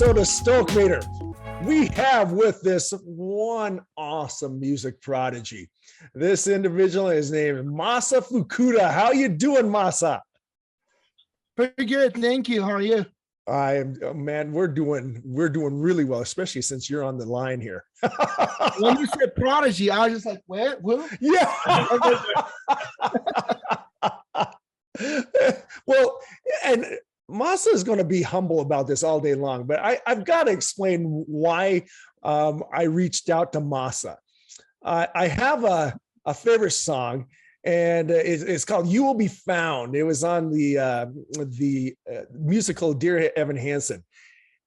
episode of Stokemator, we have with this one awesome music prodigy. This individual is named Masa Fukuda. How you doing, Masa? Pretty good, thank you. How are you? I am, man. We're doing really well, especially since you're on the line here. When you said prodigy, I was just like, what? Yeah. Well, and Masa is going to be humble about this all day long, but I've got to explain why I reached out to Masa. I have a favorite song, and it's called "You Will Be Found." It was on the musical Dear Evan Hansen.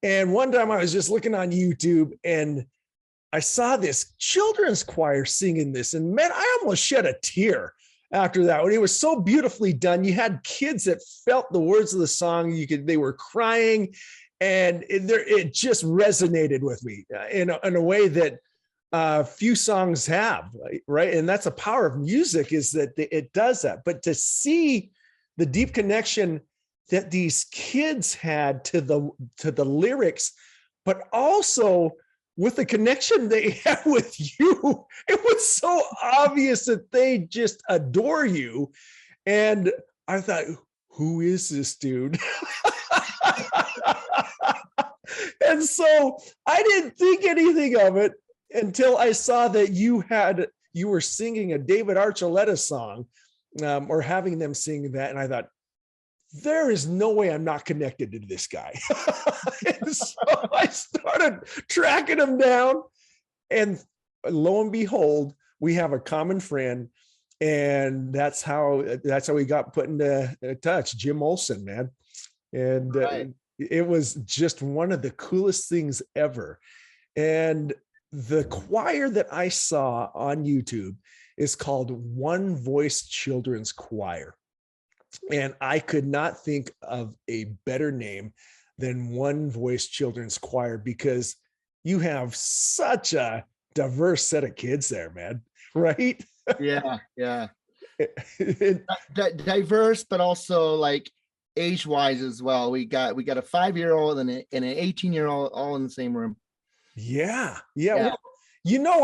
And one time I was just looking on YouTube, and I saw this children's choir singing this, and man, I almost shed a tear after that. When it was so beautifully done, you had kids that felt the words of the song. They were crying, and it just resonated with me in a way that few songs have, right? And that's the power of music, is that it does that. But to see the deep connection that these kids had to the lyrics, but also with the connection they had with you, it was so obvious that they just adore you. And I thought, who is this dude? And so I didn't think anything of it until I saw that you were singing a David Archuleta song, or having them sing that. And I thought, there is no way I'm not connected to this guy. And so I started tracking him down, and lo and behold, we have a common friend, and that's how we got put into touch. Jim Olson, man. And right. It was just one of the coolest things ever. And the choir that I saw on YouTube is called One Voice Children's Choir. And I could not think of a better name than One Voice Children's Choir, because you have such a diverse set of kids there, man. Right? Yeah. Diverse, but also like age-wise as well. We got a 5-year-old and an 18-year-old all in the same room. Yeah. Well,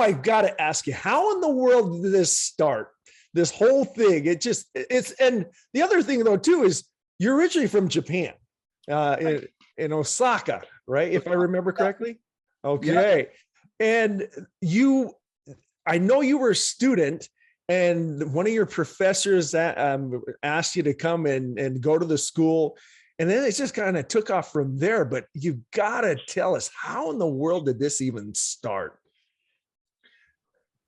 I've got to ask you, how in the world did this start? This whole thing, and the other thing though too is you're originally from Japan, in Osaka, right? If I remember correctly. Okay. Yeah. And I know you were a student, and one of your professors asked you to come and go to the school, and then it just kind of took off from there. But you've got to tell us, how in the world did this even start?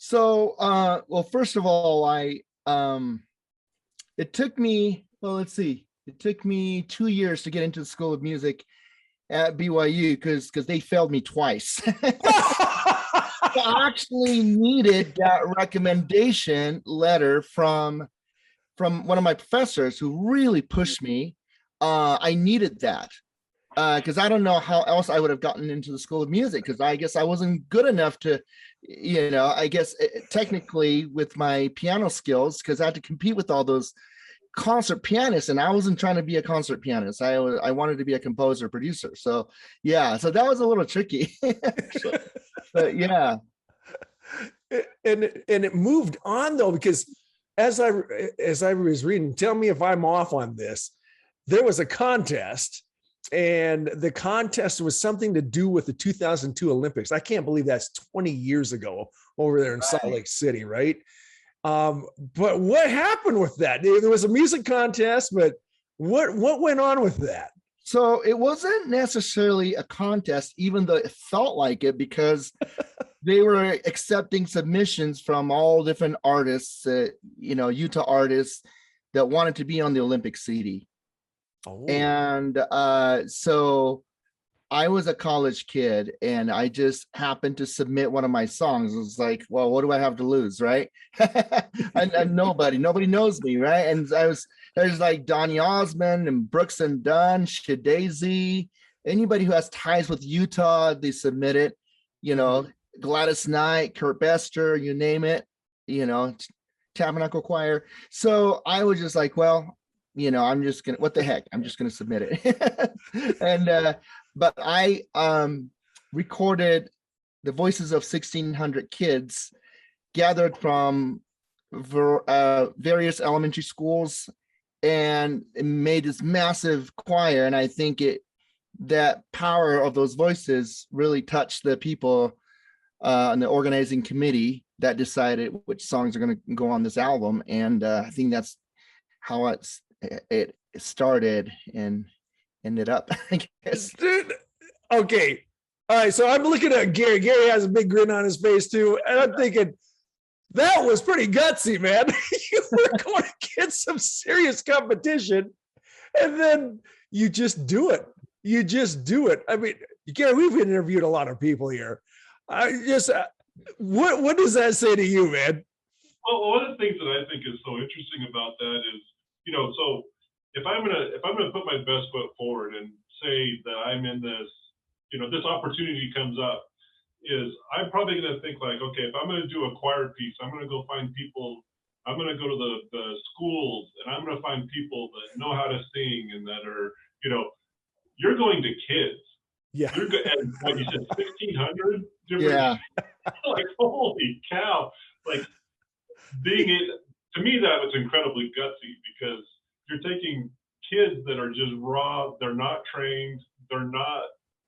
So, well, first of all, it took me 2 years to get into the School of Music at BYU because they failed me twice. I actually needed that recommendation letter from one of my professors who really pushed me. I needed that because I don't know how else I would have gotten into the School of Music, because I guess I wasn't good enough to, technically with my piano skills, because I had to compete with all those concert pianists, and I wasn't trying to be a concert pianist. I wanted to be a composer, producer. So yeah, so that was a little tricky. But yeah. And it moved on though, because as I was reading, tell me if I'm off on this, there was a contest. And the contest was something to do with the 2002 Olympics. I can't believe that's 20 years ago over there in Salt Lake City, right? But what happened with that? There was a music contest, but what went on with that? So it wasn't necessarily a contest, even though it felt like it, because they were accepting submissions from all different artists, Utah artists that wanted to be on the Olympic CD. Oh. And so I was a college kid, and I just happened to submit one of my songs. It was like, well, what do I have to lose, right? and nobody knows me, right? And there's like Donny Osmond and Brooks and Dunn, Shadazy, anybody who has ties with Utah, they submit it. Gladys Knight, Kurt Bester, you name it. Tabernacle Choir. So I was just like, well, I'm just gonna, what the heck, I'm just gonna submit it. And but I recorded the voices of 1,600 kids gathered from various elementary schools, and it made this massive choir. And I think that power of those voices really touched the people on the organizing committee that decided which songs are going to go on this album. And I think that's how it started and ended up, I guess. Dude, okay. All right. So I'm looking at Gary. Gary has a big grin on his face too. And I'm thinking, that was pretty gutsy, man. You were going to get some serious competition, and then you just do it. You just do it. I mean, Gary, we've interviewed a lot of people here. I just, what does that say to you, man? Well, one of the things that I think is so interesting about that is, so if I'm gonna put my best foot forward and say that I'm in this, this opportunity comes up, is I'm probably going to think like, okay, if I'm going to do a choir piece, I'm going to go find people. I'm going to go to the schools, and I'm going to find people that know how to sing and that are, you're going to kids. Yeah. You're good. And what you said, 1,600 different. Yeah. Like, holy cow! Like, being it, to me, that was incredibly gutsy, because you're taking kids that are just raw. They're not trained. They're not,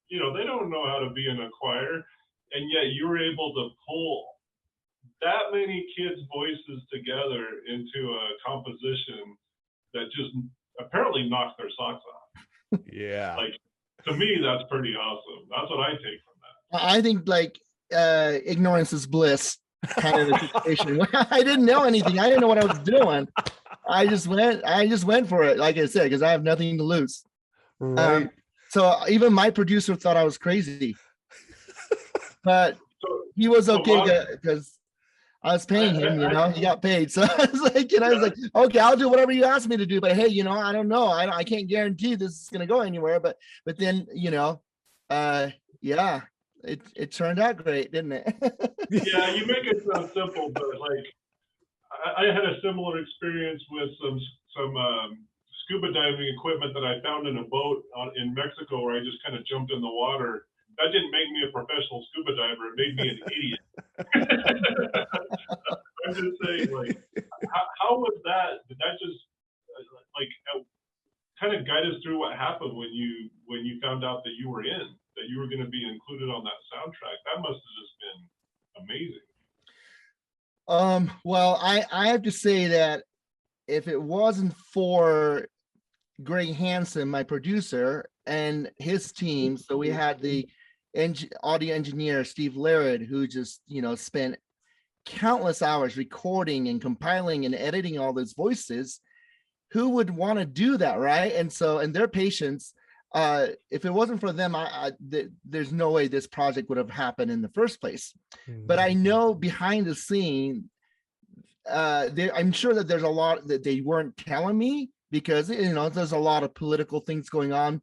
they don't know how to be in a choir. And yet you were able to pull that many kids' voices together into a composition that just apparently knocked their socks off. Yeah. Like, to me, that's pretty awesome. That's what I take from that. I think like ignorance is bliss kind of a situation. I didn't know anything. I didn't know what I was doing. I just went for it, like I said, because I have nothing to lose. Right. So even my producer thought I was crazy. But he was okay because I was paying him, he got paid. So I was like, okay, I'll do whatever you ask me to do. But hey, I don't know. I can't guarantee this is going to go anywhere. But then, yeah, it turned out great, didn't it? Yeah, you make it sound simple, but like I had a similar experience with some scuba diving equipment that I found in a boat in Mexico, where I just kind of jumped in the water. That didn't make me a professional scuba diver. It made me an idiot. I'm just saying, like, how was that? Did that just like kind of guide us through what happened when you found out that you were going to be included on that soundtrack? That must have just been amazing. Well, I have to say that if it wasn't for Greg Hansen, my producer, and his team, so we had the audio engineer Steve Laird, who just spent countless hours recording and compiling and editing all those voices. Who would want to do that, right? And their patience, if it wasn't for them, there's no way this project would have happened in the first place. But I know behind the scene, I'm sure that there's a lot that they weren't telling me, because there's a lot of political things going on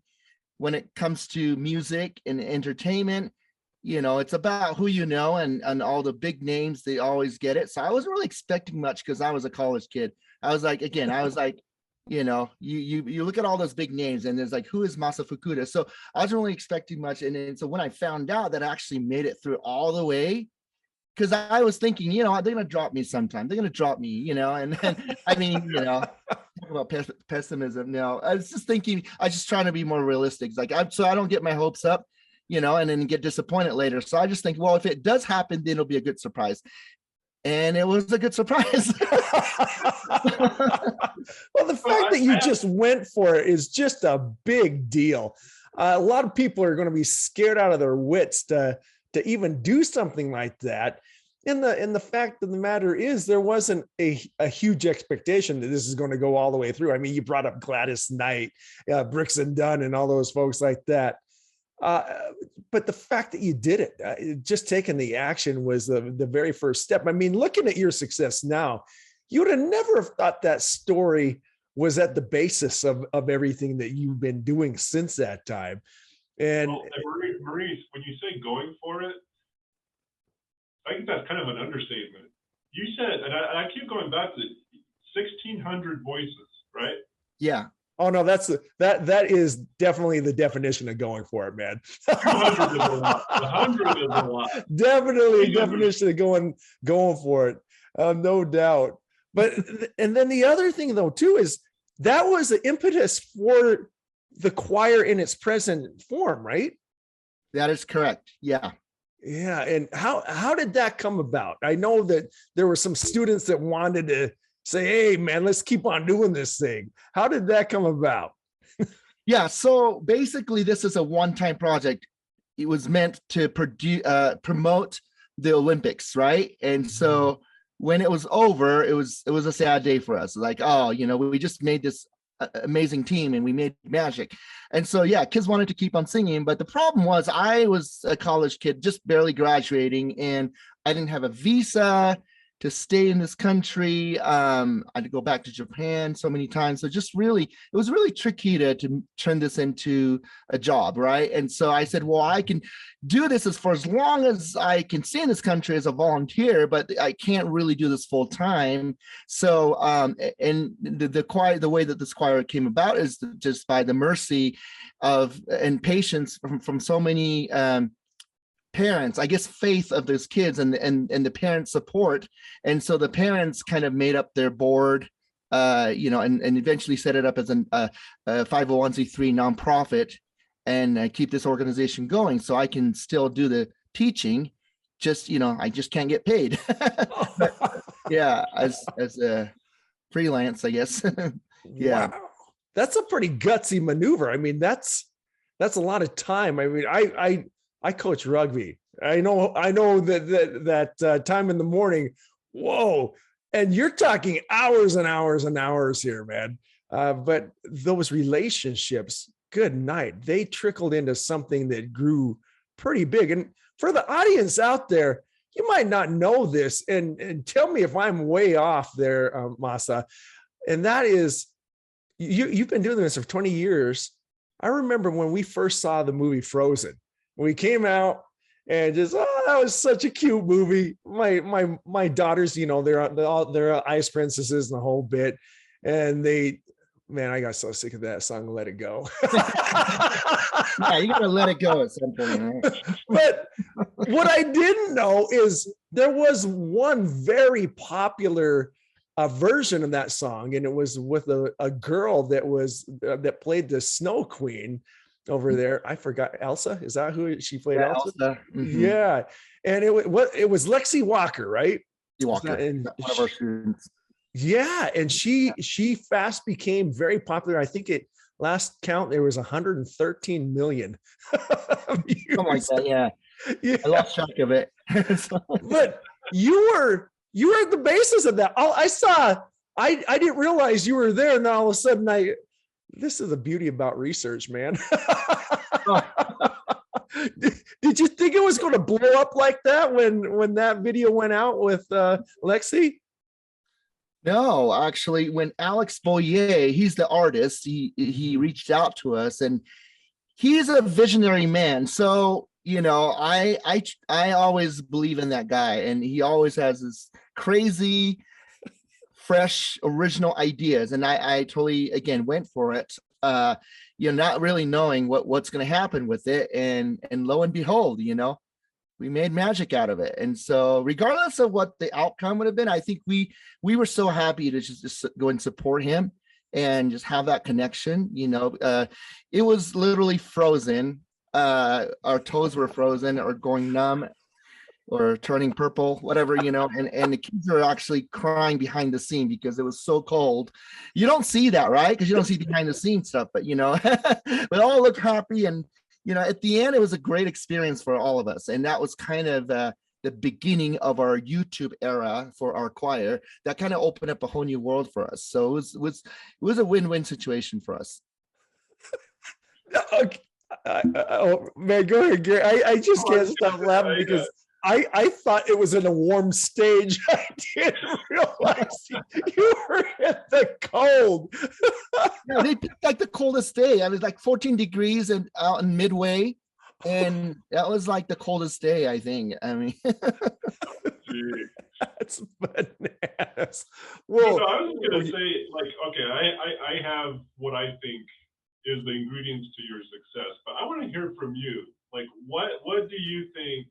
when it comes to music and entertainment. It's about who and all the big names, they always get it. So I wasn't really expecting much, because I was a college kid. I was like, you look at all those big names, and there's like, who is Masa Fukuda? So I wasn't really expecting much. And so when I found out that I actually made it through all the way, because I was thinking, they're going to drop me sometime. They're going to drop me, and I mean, talk about pessimism. No, I was just thinking, I was just trying to be more realistic. Like, so I don't get my hopes up, and then get disappointed later. So I just think, well, if it does happen, then it'll be a good surprise. And it was a good surprise. Well, the fact that you just went for it is just a big deal. A lot of people are going to be scared out of their wits to even do something like that. And the fact of the matter is, there wasn't a huge expectation that this is going to go all the way through. I mean, you brought up Gladys Knight, Brooks and Dunn, and all those folks like that. But the fact that you did it, just taking the action, was the very first step. I mean, looking at your success now, you would have never have thought that story was at the basis of everything that you've been doing since that time. And Maurice, when you say going for it, I think that's kind of an understatement. You said, and I keep going back to 1,600 voices, right? Yeah. Oh no, that is definitely the definition of going for it, man. 200 is a lot. 100 is a lot. Definitely a definition of going for it, no doubt. But and then the other thing though too is that was the impetus for the choir in its present form, right? That is correct. Yeah. Yeah, and how did that come about? I know that there were some students that wanted to say, "Hey, man, let's keep on doing this thing." How did that come about? Yeah. So basically, this is a one-time project. It was meant to promote the Olympics, right? And so when it was over, it was a sad day for us. Like, oh, we just made this amazing team and we made magic. And so, yeah, kids wanted to keep on singing. But the problem was I was a college kid, just barely graduating, and I didn't have a visa to stay in this country. I had to go back to Japan so many times. So it was really tricky to turn this into a job, right? And so I said, well, I can do this for as long as I can stay in this country as a volunteer, but I can't really do this full time. So, and the choir, the way that this choir came about is just by the mercy of and patience from so many parents, I guess, faith of those kids and the parents' support. And so the parents kind of made up their board, and eventually set it up as a 501c3 nonprofit and keep this organization going. So I can still do the teaching, just, I just can't get paid. But, yeah, as a freelance, I guess. Yeah. Wow. That's a pretty gutsy maneuver. I mean, that's a lot of time. I mean, I coach rugby. I know that time in the morning. Whoa. And you're talking hours and hours and hours here, man. But those relationships, good night, they trickled into something that grew pretty big. And for the audience out there, you might not know this, and tell me if I'm way off there, Masa. And that is, you've been doing this for 20 years. I remember when we first saw the movie Frozen. We came out and just, that was such a cute movie. My daughters, they're ice princesses and the whole bit. And I got so sick of that song, Let It Go. Yeah, you gotta let it go at some point, right? But what I didn't know is there was one very popular version of that song, and it was with a girl that played the Snow Queen over there. I forgot, Elsa. Is that who she played? Yeah, Elsa. Mm-hmm. Yeah, and it was Lexi Walker, right? Walker, one of our students. Yeah, and she fast became very popular. I think at last count there was 113 million. Something like that. Yeah. I lost track of it. But you were the basis of that. I didn't realize you were there, and then all of a sudden this is the beauty about research, man. Did you think it was going to blow up like that when that video went out with Lexi? No, actually, when Alex Boyer, he's the artist, he reached out to us, and he's a visionary man. So, I always believe in that guy, and he always has this crazy, fresh, original ideas. And I totally, again, went for it, not really knowing what's going to happen with it. And lo and behold, we made magic out of it. And so regardless of what the outcome would have been, I think we were so happy to just go and support him and just have that connection. It was literally frozen. Our toes were frozen or going numb or turning purple, whatever, and the kids are actually crying behind the scene because it was so cold. You don't see that, right? Because you don't see behind the scenes stuff, but we all look happy. And at the end, it was a great experience for all of us. And that was kind of the beginning of our YouTube era for our choir. That kind of opened up a whole new world for us. So it was a win-win situation for us. Okay. Oh man, go ahead, Gary. I just can't stop laughing because I thought it was in a warm stage. I didn't realize you were in the cold. Yeah, they picked like the coldest day. I was like 14 degrees and out in Midway, and that was like the coldest day, I think. I mean, that's bananas. Well, No, I was just gonna say, like, okay, I have what I think is the ingredients to your success, but I want to hear from you. Like, what do you think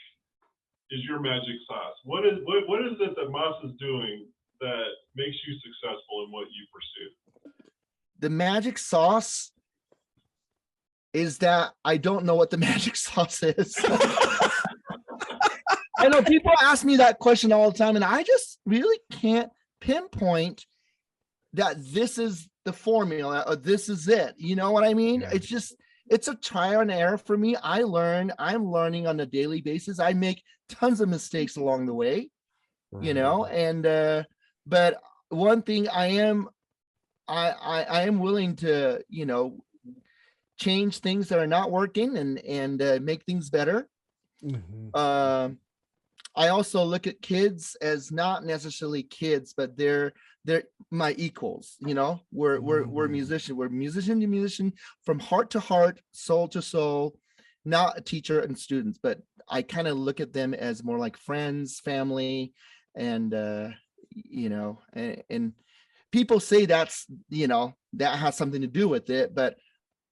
is your magic sauce? What is it that Masa's doing that makes you successful in what you pursue? The magic sauce is that I don't know what the magic sauce is. I know people ask me that question all the time, and I just really can't pinpoint that this is the formula or this is it. You know what I mean? Yeah. It's a trial and error for me. I'm learning on a daily basis. I make tons of mistakes along the way, you know, and but one thing I am willing to, you know, change things that are not working and make things better. I also look at kids as not necessarily kids, but they're my equals. You know, we're musician to musician, from heart to heart, soul to soul, not a teacher and students, but I kind of look at them as more like friends, family, and you know, and people say that's, you know, that has something to do with it, but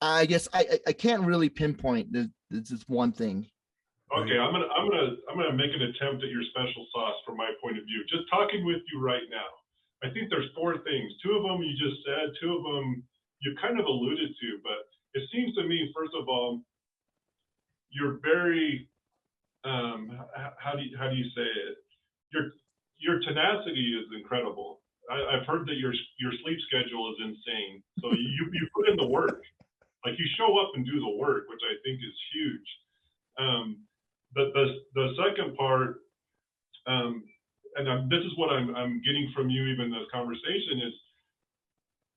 I guess I can't really pinpoint this is one thing. Okay, I'm gonna make an attempt at your special sauce from my point of view. Just talking with you right now, I think there's 4 things. 2 of them you just said, 2 of them you kind of alluded to, but it seems to me, first of all, you're very how do you say it? Your tenacity is incredible. I've heard that your sleep schedule is insane. So you put in the work, like you show up and do the work, which I think is huge. The second part, and this is what I'm getting from you, even this conversation, is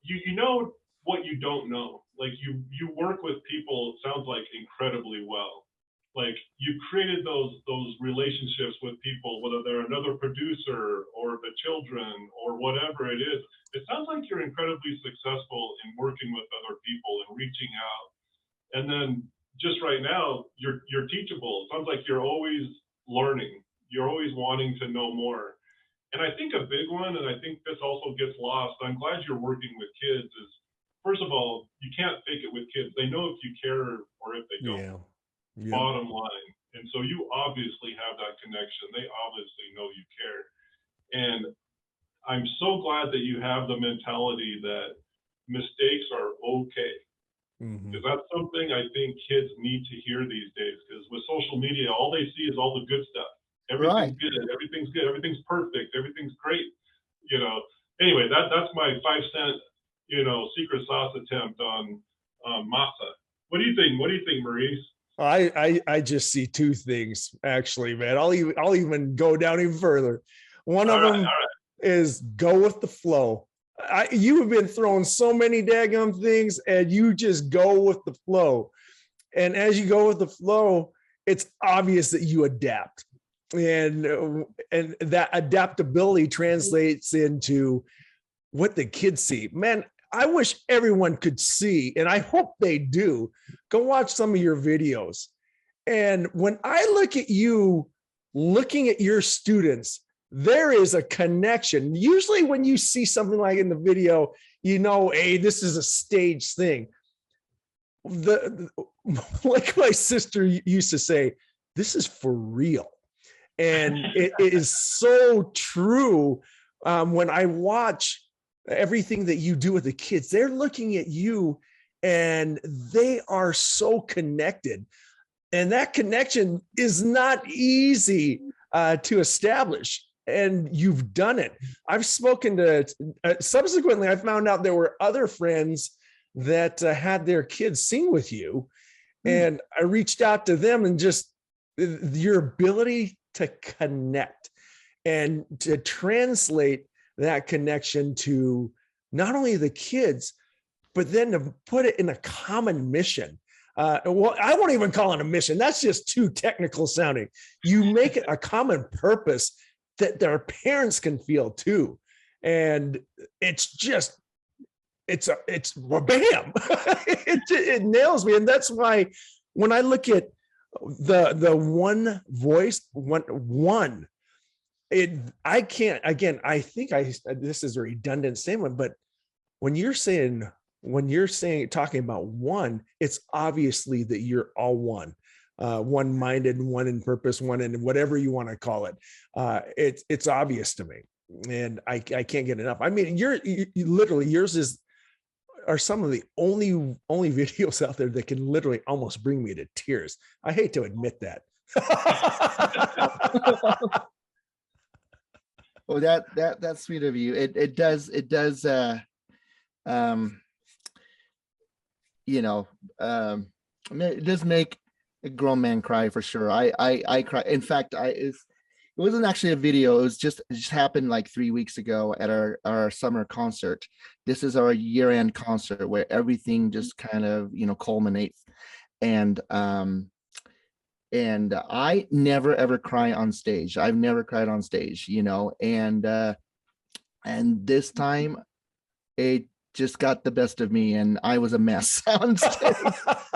you know what you don't know. Like you work with people, it sounds like, incredibly well. Like you created those relationships with people, whether they're another producer or the children or whatever it is. It sounds like you're incredibly successful in working with other people and reaching out. And then just right now, you're teachable. It sounds like you're always learning. You're always wanting to know more. And I think a big one, and I think this also gets lost, I'm glad you're working with kids, is first of all, you can't fake it with kids. They know if you care or if they don't. Yeah. Bottom line. And so you obviously have that connection. They obviously know you care. And I'm so glad that you have the mentality that mistakes are okay. Because that's something I think kids need to hear these days. Because with social media, all they see is all the good stuff. Everything's good. Everything's good. Everything's perfect. Everything's great. You know. Anyway, that's my 5-cent, you know, secret sauce attempt on Masa. What do you think? What do you think, Maurice? I just see 2 things, actually, man. I'll even go down even further. One of them is go with the flow. You have been throwing so many daggum things, and you just go with the flow. And as you go with the flow, it's obvious that you adapt, and that adaptability translates into what the kids see. Man, I wish everyone could see, and I hope they do. Go watch some of your videos. And when I look at you looking at your students, there is a connection. Usually when you see something like in the video, you know, hey, this is a staged thing. Like my sister used to say, this is for real. And it is so true. When I watch everything that you do with the kids, they're looking at you and they are so connected. And that connection is not easy to establish. And you've done it. I've spoken to, subsequently, I found out there were other friends that had their kids sing with you. And I reached out to them, and just your ability to connect and to translate that connection to not only the kids, but then to put it in a common mission. Well, I won't even call it a mission. That's just too technical sounding. You make it a common purpose that their parents can feel too. And it's just, it's bam, it nails me. And that's why when I look at the one voice, one, I can't, again, I think this is a redundant statement, but when you're saying, talking about one, it's obviously that you're all one, one-minded, one in purpose, one in whatever you want to call it. It's obvious to me, and I can't get enough. I mean, you literally, yours are some of the only videos out there that can literally almost bring me to tears. I hate to admit that. Well, that's sweet of you. It does you know, it does make a grown man cry for sure. I cry. In fact, it wasn't actually a video. It just happened like 3 weeks ago at our summer concert. This is our year-end concert where everything just kind of, culminates. And I never ever cry on stage. I've never cried on stage, and this time it just got the best of me, and I was a mess on stage.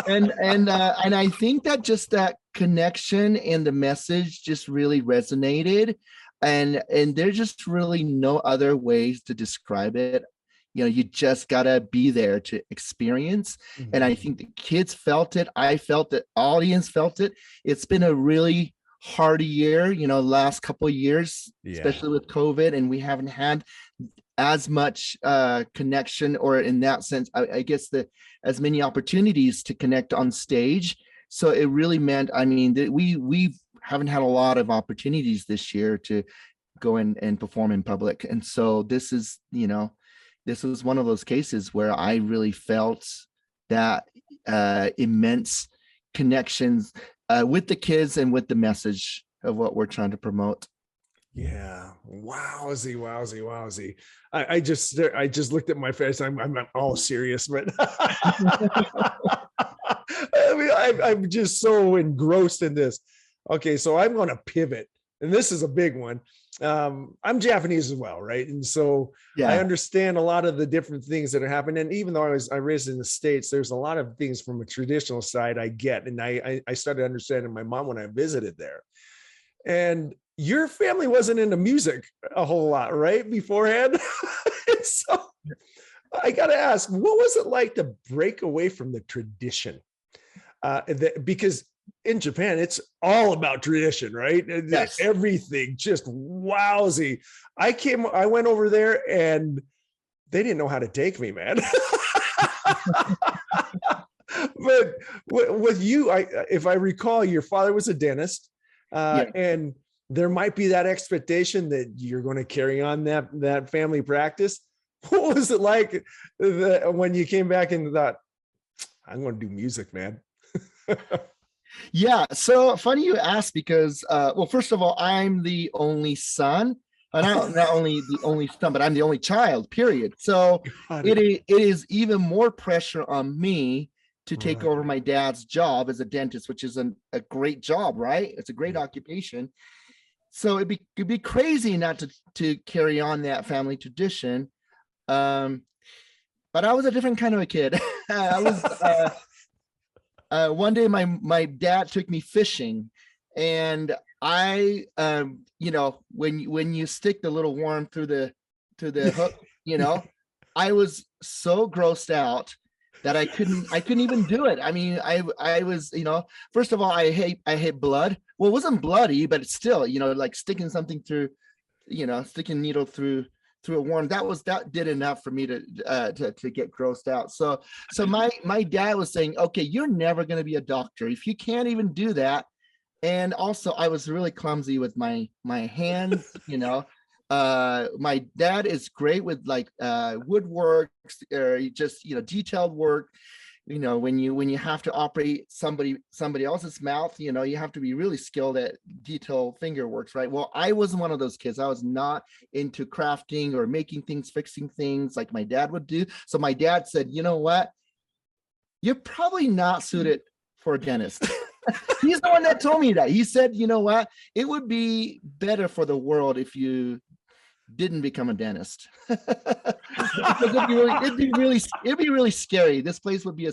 and I think that just that connection and the message just really resonated, and there's just really no other ways to describe it. You just gotta be there to experience. Mm-hmm. And I think the kids felt it. I felt it. Audience felt it. It's been a really hard year, last couple of years, especially with COVID, and we haven't had as much connection, or in that sense, I guess as many opportunities to connect on stage. So it really meant, that we haven't had a lot of opportunities this year to go in and perform in public. And so this is, this was one of those cases where I really felt that immense connections with the kids and with the message of what we're trying to promote. Yeah. Wowsy. I just looked at my face. I'm not all serious, but I'm just so engrossed in this. Okay. So I'm going to pivot, and this is a big one. I'm Japanese as well, right? And so I understand a lot of the different things that are happening. And even though I raised in the States, there's a lot of things from a traditional side I get. And I started understanding my mom when I visited there. And your family wasn't into music a whole lot, right? Beforehand. So I got to ask, what was it like to break away from the tradition? Because in Japan, it's all about tradition, right? Yes. Everything just wowsy. I went over there and they didn't know how to take me, man. But with you, if I recall, your father was a dentist, and there might be that expectation that you're going to carry on that family practice. What was it like when you came back and thought, I'm going to do music, man? Yeah, so funny you ask, because well, first of all, I'm the only son. Not only the only son, but I'm the only child, period. So it is even more pressure on me to take over my dad's job as a dentist, which is a great job, right? It's a great occupation. So it'd be crazy not to carry on that family tradition. But I was a different kind of a kid. I was one day my dad took me fishing, and I when you stick the little worm through the hook, I was so grossed out that I couldn't even do it. I mean, I was, first of all, I hate blood. Well, it wasn't bloody, but it's still, like sticking something through, sticking a needle through a worm. That did enough for me to get grossed out. So my dad was saying, okay, you're never going to be a doctor if you can't even do that. And also I was really clumsy with my hands, my dad is great with like woodwork, or just detailed work. When you have to operate somebody else's mouth, you have to be really skilled at detailed finger works, right? Well, I wasn't one of those kids. I was not into crafting or making things, fixing things like my dad would do. So my dad said, you know what? You're probably not suited for a dentist. He's the one that told me that. He said, you know what? It would be better for the world if you didn't become a dentist. Because it'd be really scary. This place would be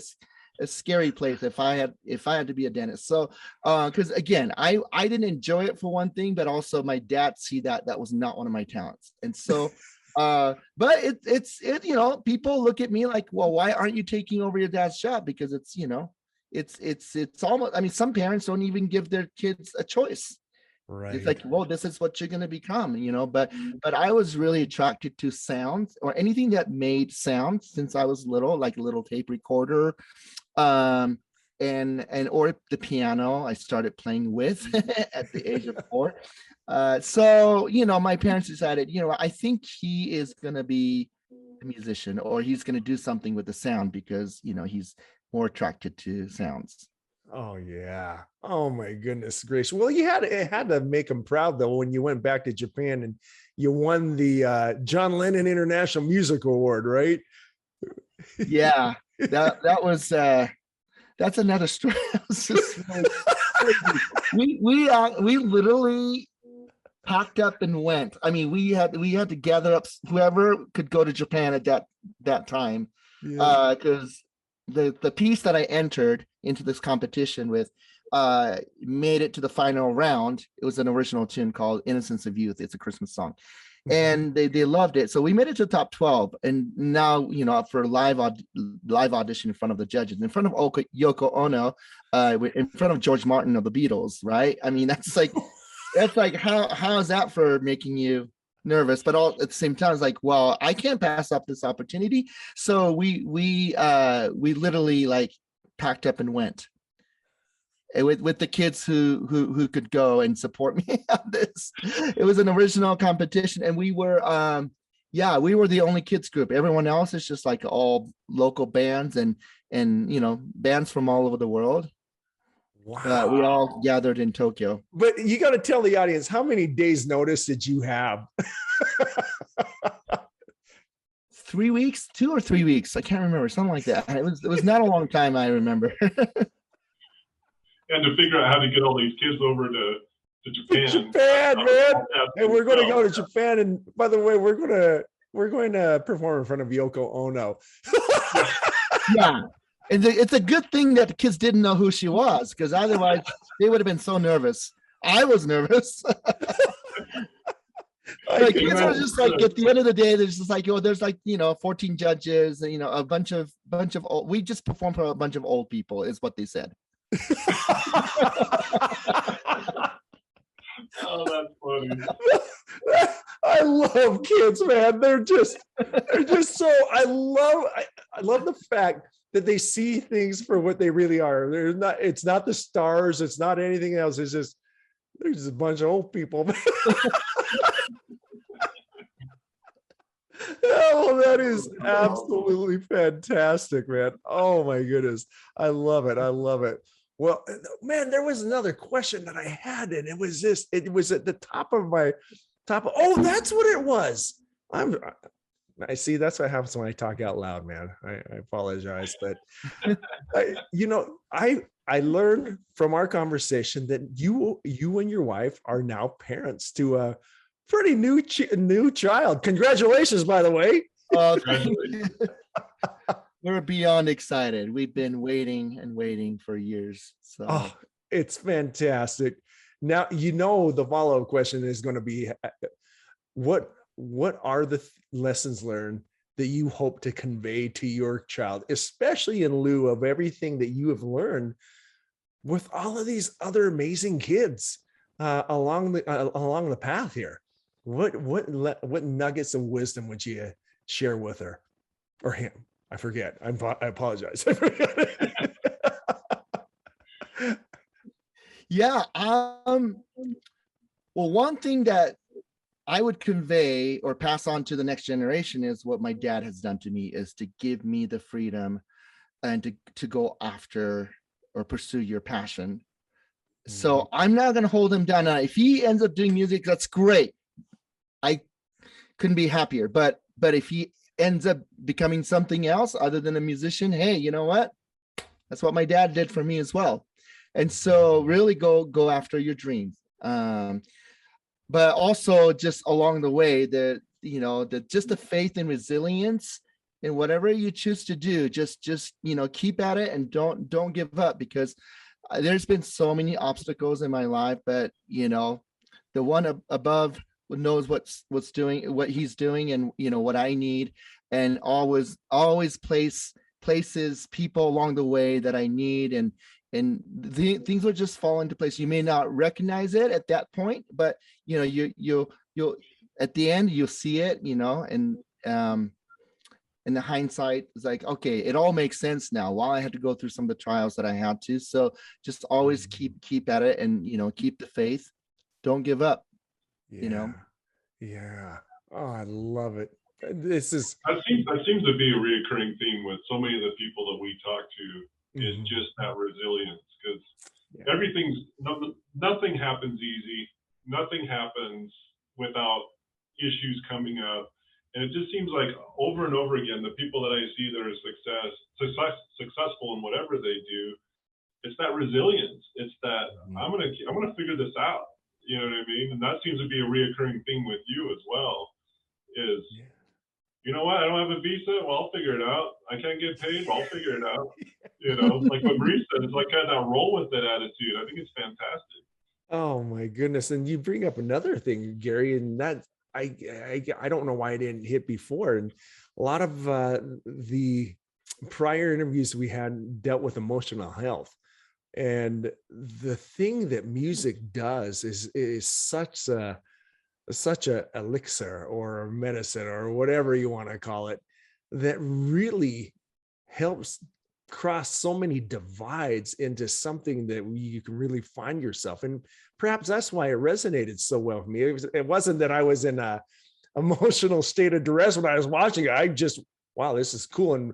a scary place if I had to be a dentist. So because again, I didn't enjoy it for one thing, but also my dad see that was not one of my talents. And so but it's people look at me like, well, why aren't you taking over your dad's job? Because it's it's almost, I mean, some parents don't even give their kids a choice. Right. It's like, well, this is what you're going to become, but I was really attracted to sounds or anything that made sound since I was little, like a little tape recorder, and or the piano I started playing with at the age of 4. So, my parents decided, I think he is going to be a musician, or he's going to do something with the sound because, he's more attracted to sounds. Oh yeah. Oh my goodness gracious. Well, it had to make him proud though when you went back to Japan and you won the John Lennon International Music Award, right? Yeah, that was that's another story. We literally packed up and went. I mean, we had to gather up whoever could go to Japan at that time, because the piece that I entered into this competition with made it to the final round. It was an original tune called Innocence of Youth. It's a Christmas song. And they loved it. So we made it to the top 12. And now, for live audition in front of the judges, in front of Yoko Ono, in front of George Martin of the Beatles, right? I mean, that's like how is that for making you nervous? But all at the same time, it's like, well, I can't pass up this opportunity. So we literally like packed up and went with the kids who could go and support me on this. It was an original competition, and we were we were the only kids group. Everyone else is just like all local bands and bands from all over the world. Wow. We all gathered in Tokyo. But you got to tell the audience, how many days notice did you have? 3 weeks, 2 or 3 weeks. I can't remember, something like that. It was not a long time, I remember. And to figure out how to get all these kids over to Japan. Japan, man. And we're going to go to Japan. And by the way, we're going to perform in front of Yoko Ono. Yeah. And it's a good thing that the kids didn't know who she was, because otherwise they would have been so nervous. I was nervous. Like, kids are just like, at the end of the day, there's just like, there's like, 14 judges, and, a bunch of old, we just performed for a bunch of old people, is what they said. Oh, that's funny. I love kids, man. They're just so, I love the fact that they see things for what they really are. It's not the stars, it's not anything else. It's just, there's just a bunch of old people. Oh, that is absolutely fantastic, man. Oh my goodness. I love it. Well, man, there was another question that I had, and it was at the top of oh, that's what it was. I see, that's what happens when I talk out loud, man. I apologize, but I learned from our conversation that you and your wife are now parents to a pretty new child. Congratulations, by the way. We're beyond excited. We've been waiting and waiting for years. So it's fantastic. Now, the follow-up question is going to be, what are the lessons learned that you hope to convey to your child, especially in lieu of everything that you have learned with all of these other amazing kids along the path here? What nuggets of wisdom would you share with her or him? I forget. I apologize. I forget. Yeah. Well, one thing that I would convey or pass on to the next generation is what my dad has done to me, is to give me the freedom and to go after or pursue your passion. So I'm not going to hold him down. Now, if he ends up doing music, that's great. I couldn't be happier. But if he ends up becoming something else other than a musician, hey, you know what? That's what my dad did for me as well. And so really go after your dreams. But also just along the way, just the faith and resilience and whatever you choose to do, just keep at it, and don't give up, because there's been so many obstacles in my life, but the one above knows what he's doing, and what I need, and always places people along the way that I need, and things will just fall into place. You may not recognize it at that point, but you'll at the end you'll see it, and the hindsight is like, okay, it all makes sense now. While I had to go through some of the trials that I had to, so just always keep at it, and keep the faith. Don't give up. Yeah. Oh, I love it. That seems to be a reoccurring theme with so many of the people that we talk to, is just that resilience, because nothing happens easy. Nothing happens without issues coming up. And it just seems like over and over again, the people that I see that are successful in whatever they do, it's that resilience. It's that I'm gonna figure this out. You know what I mean? And that seems to be a reoccurring thing with you as well. Is you know what? I don't have a visa. Well, I'll figure it out. I can't get paid. Well, I'll figure it out. Like what Marie said, it's like kind of that roll with it attitude. I think it's fantastic. Oh my goodness! And you bring up another thing, Gary, and that I don't know why I didn't hit before. And a lot of the prior interviews we had dealt with emotional health, and the thing that music does is such a elixir or medicine or whatever you want to call it, that really helps cross so many divides into something that you can really find yourself. And perhaps that's why it resonated so well with me. It wasn't that I was in a emotional state of duress when I was watching it. I just, wow, this is cool. And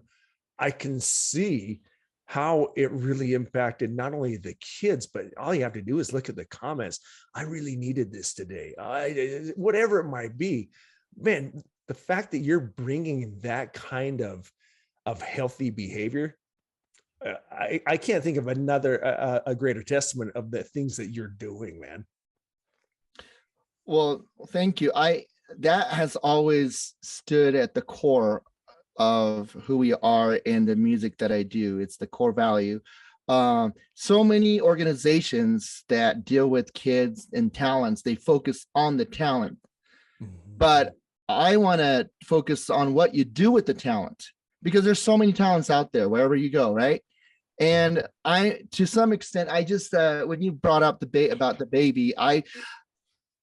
I can see how it really impacted not only the kids, but all you have to do is look at the comments. I really needed this today. Whatever it might be, man, the fact that you're bringing that kind of healthy behavior, I can't think of a greater testament of the things that you're doing, man. Well, thank you. That has always stood at the core of who we are and the music that I do. It's the core value. So many organizations that deal with kids and talents, they focus on the talent, but I want to focus on what you do with the talent, because there's so many talents out there wherever you go, right? And to some extent, I just when you brought up about the baby,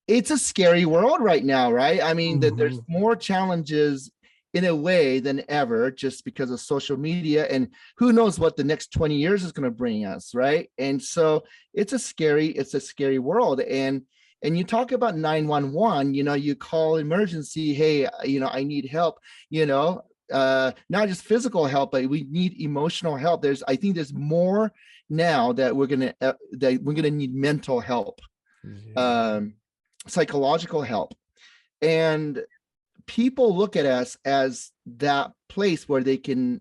it's a scary world right now, right? I mean, that there's more challenges in a way than ever, just because of social media, and who knows what the next 20 years is going to bring us, right? And so it's a scary world. And you talk about 911, you call emergency, hey, I need help, not just physical help, but we need emotional help. I think there's more now that we're gonna need mental help, psychological help, and people look at us as that place where they can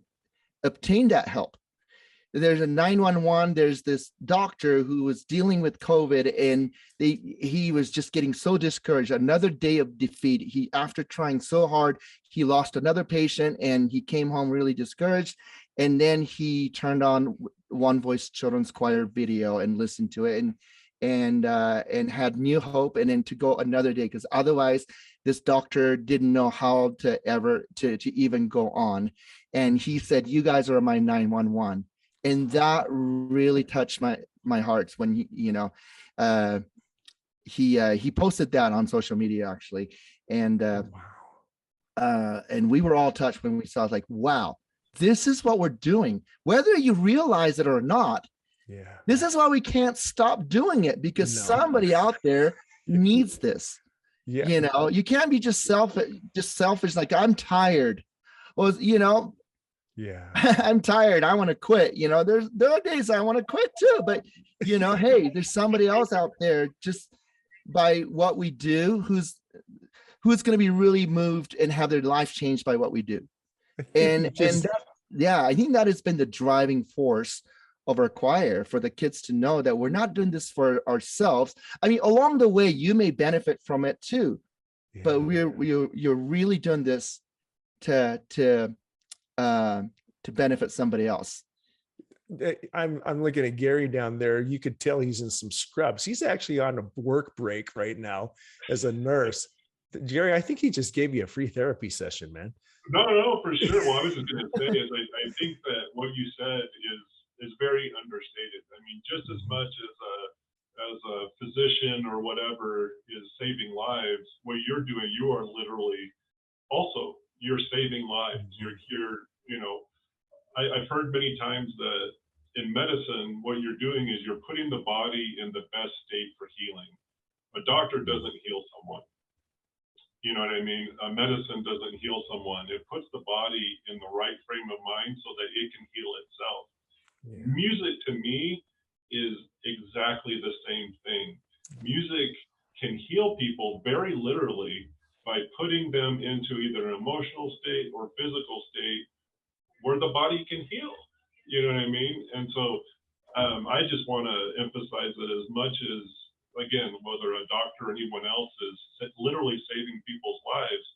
obtain that help. There's a 911. There's this doctor who was dealing with COVID, and he was just getting so discouraged. Another day of defeat. After trying so hard, he lost another patient, and he came home really discouraged. And then he turned on One Voice Children's Choir video and listened to it, and had new hope. And then to go another day, because otherwise this doctor didn't know how to even go on. And he said, "You guys are my 911." And that really touched my heart when he posted that on social media, actually. And and we were all touched when we saw, like, wow, this is what we're doing, whether you realize it or not. Yeah, this is why we can't stop doing it, because somebody out there needs this. Yeah. You can't be just selfish, like, I'm tired. Well, yeah, I'm tired, I want to quit. There are days I want to quit too, but hey, there's somebody else out there, just by what we do, who's going to be really moved and have their life changed by what we do. And I think that has been the driving force of our choir, for the kids to know that we're not doing this for ourselves. I mean, along the way, you may benefit from it too, but you're really doing this to to benefit somebody else. I'm looking at Gary down there. You could tell he's in some scrubs. He's actually on a work break right now as a nurse. Jerry, I think he just gave you a free therapy session, man. No, for sure. Well, I was just going to say is I think that what you said is very understated. I mean, just as much as a physician or whatever is saving lives, what you're doing, you are literally also you're saving lives. I've heard many times that in medicine, what you're doing is you're putting the body in the best state for healing. A doctor doesn't heal someone. You know what I mean? Medicine doesn't heal someone. It puts the body in the right frame of mind so that it can heal itself. Yeah. Music to me is exactly the same thing. Music can heal people very literally by putting them into either an emotional state or physical state where the body can heal. You know what I mean? And so I just want to emphasize that as much as, again, whether a doctor or anyone else is literally saving people's lives,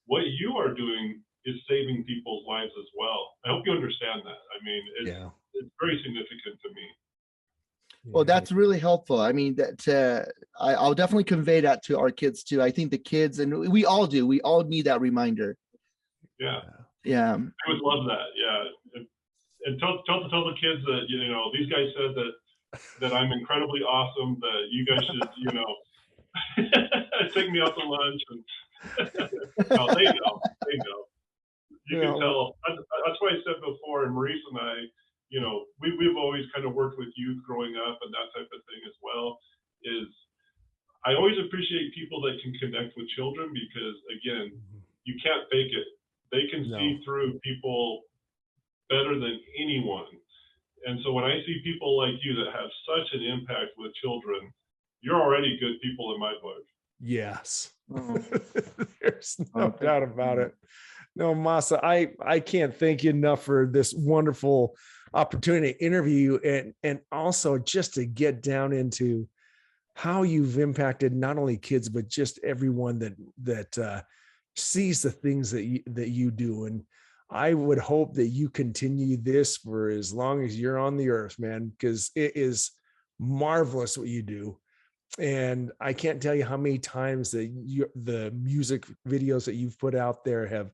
what you are doing is saving people's lives as well. I hope you understand that. I mean, it's very significant to me. Well, that's really helpful. I mean, I'll definitely convey that to our kids too. I think the kids, and we all do, we all need that reminder. Yeah. Yeah. I would love that. Yeah. And tell the kids that, these guys said that I'm incredibly awesome, that you guys should, take me out to lunch. And no, they know. You can tell. That's why I said before, and Maurice and I, we've always kind of worked with youth growing up and that type of thing as well. Is I always appreciate people that can connect with children because, again, you can't fake it. They can see through people better than anyone. And so when I see people like you that have such an impact with children, you're already good people in my book. Yes. There's no doubt about it. No, Masa, I can't thank you enough for this wonderful opportunity to interview you and also just to get down into how you've impacted not only kids, but just everyone that sees the things that you do. And I would hope that you continue this for as long as you're on the earth, man, because it is marvelous what you do. And I can't tell you how many times the music videos that you've put out there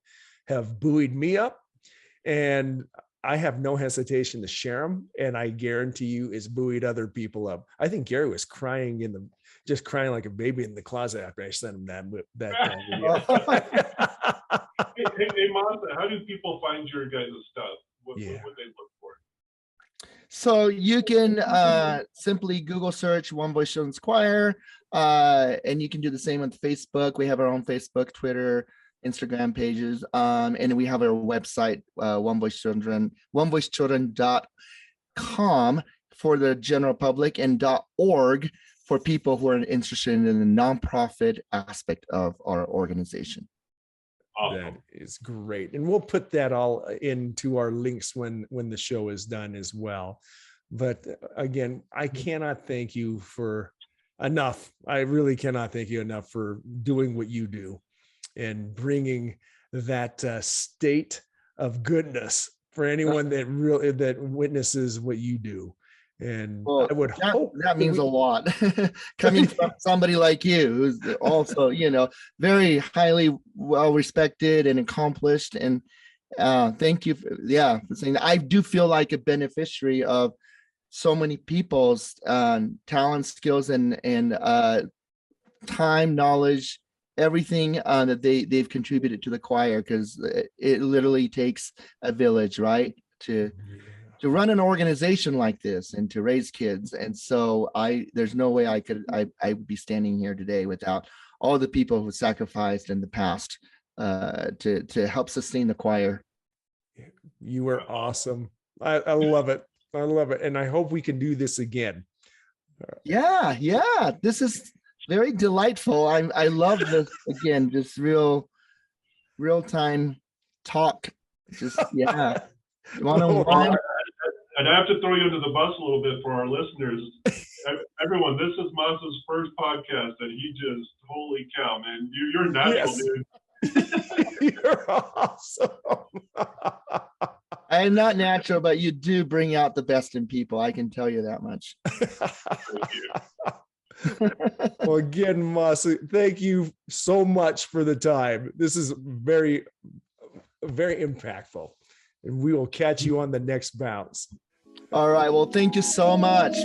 have buoyed me up, and I have no hesitation to share them. And I guarantee you it's buoyed other people up. I think Gary was crying just crying like a baby in the closet after I sent him that video. Hey, Masa, how do people find your guys' stuff? What they look for? So you can simply Google search One Voice Children's Choir, and you can do the same on Facebook. We have our own Facebook, Twitter, Instagram pages, and we have our website, onevoicechildren.com for the general public, and .org for people who are interested in the nonprofit aspect of our organization. Awesome. That is great. And we'll put that all into our links when the show is done as well. But again, I cannot thank you for enough. I really cannot thank you enough for doing what you do and bringing that state of goodness for anyone that witnesses what you do. And I would hope that means a lot coming from somebody like you, who's also, very highly well respected and accomplished. And thank you for saying that. I do feel like a beneficiary of so many people's talent, skills, and time, knowledge, everything that they've contributed to the choir, because it literally takes a village, right, to run an organization like this and to raise kids. And so there's no way I would be standing here today without all the people who sacrificed in the past to help sustain the choir. You were awesome. I love it. I love it. And I hope we can do this again. Yeah. This is very delightful. I love this again, just real time talk. Just one-on-one. And I have to throw you under the bus a little bit for our listeners. Everyone, this is Masa's first podcast, and he just, holy cow, man, you're natural, dude. You're awesome. I am not natural, but you do bring out the best in people. I can tell you that much. Thank you. Well, again, Masa, thank you so much for the time. This is very, very impactful. And we will catch you on the next bounce. All right. Well, thank you so much.